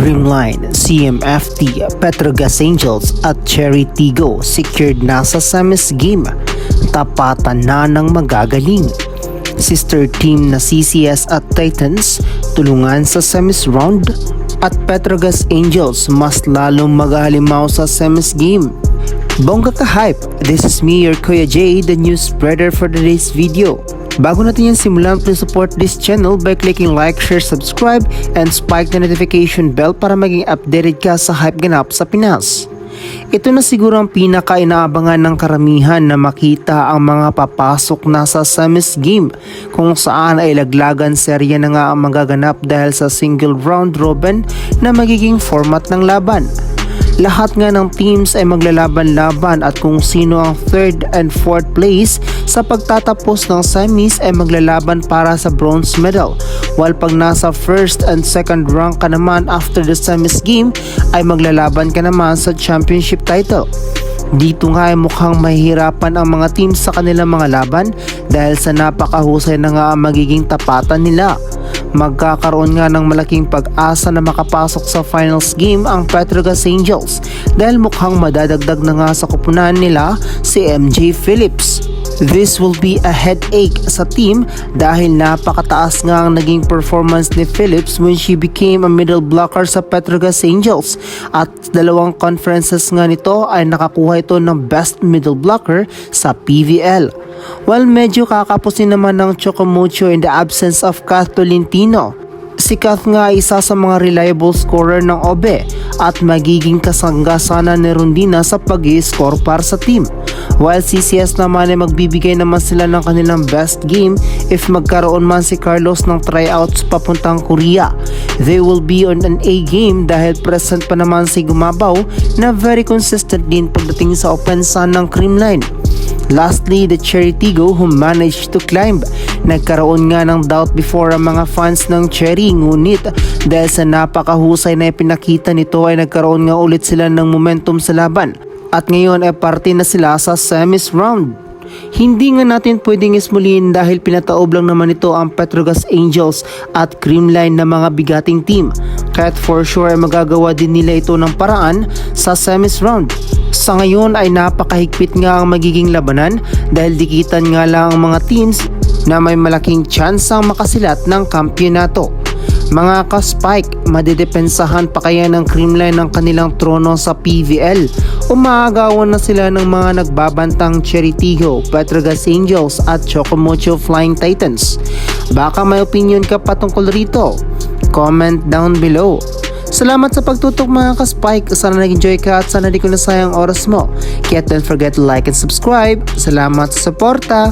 Creamline, CMFT, Petrogas Angels at Cherry Tigo secured na sa semis game. Tapatan na ng magagaling. Sister team na CCS at Titans tulungan sa semis round at Petrogas Angels mas lalong maghalimaw sa semis game. Bongga ka hype! This is me, your Kuya Jay, the news spreader for today's video. Bago natin yan simulan, please support this channel by clicking like, share, subscribe, and spike the notification bell para maging updated ka sa hype ganap sa Pinas. Ito na siguro ang pinaka-inaabangan ng karamihan na makita ang mga papasok na sa semis game kung saan ay laglagan serya na nga ang magaganap dahil sa single round robin na magiging format ng laban. Lahat nga ng teams ay maglalaban-laban at kung sino ang third and fourth place sa pagtatapos ng semis ay maglalaban para sa bronze medal, while pag nasa first and second rank ka naman after the semis game ay maglalaban ka naman sa championship title. Dito nga ay mukhang mahihirapan ang mga teams sa kanilang mga laban dahil sa napakahusay na nga ang magiging tapatan nila. Magkakaroon nga ng malaking pag-asa na makapasok sa finals game ang Petrogas Angels dahil mukhang madadagdag na nga sa kupunan nila si MJ Phillips. This will be a headache sa team dahil napakataas nga ang naging performance ni Phillips when she became a middle blocker sa Petrogas Angels at dalawang conferences nga nito ay nakakuha ito ng best middle blocker sa PVL. While medyo kakapusin naman ng Chocomucho in the absence of Kath Tolentino, si Kath nga isa sa mga reliable scorer ng OBE at magiging kasanggasana ni Rondina sa pag-i-score para sa team. While CCS naman ay magbibigay naman sila ng kanilang best game if magkaroon man si Carlos ng tryouts papuntang Korea. They will be on an A game dahil present pa naman si Gumabaw na very consistent din pagdating sa opensa ng Creamline. Lastly, the Cherry Tigo who managed to climb. Nagkaroon nga ng doubt before ang mga fans ng Cherry, ngunit dahil sa napakahusay na ipinakita nito ay nagkaroon nga ulit sila ng momentum sa laban at ngayon ay parte na sila sa semis round. Hindi nga natin pwedeng ismulin dahil pinataob lang naman ito ang Petrogas Angels at Creamline na mga bigating team, kaya't for sure ay magagawa din nila ito ng paraan sa semis round. Sa ngayon ay napakahigpit nga ang magiging labanan dahil dikitan nga lang ang mga teams na may malaking tsansang makasilat ng kampyonato. Mga ka-spike, madidepensahan pa kaya ng Creamline ng kanilang trono sa PVL o maagawan na sila ng mga nagbabantang Cherry Tigo, Petrogas Angels at Chocomucho Flying Titans? Baka may opinion ka patungkol rito? Comment down below. Salamat sa pagtutok mga ka-spike. Sana nag-enjoy ka at sana di ko nasayang oras mo. Kaya don't forget to like and subscribe. Salamat sa suporta.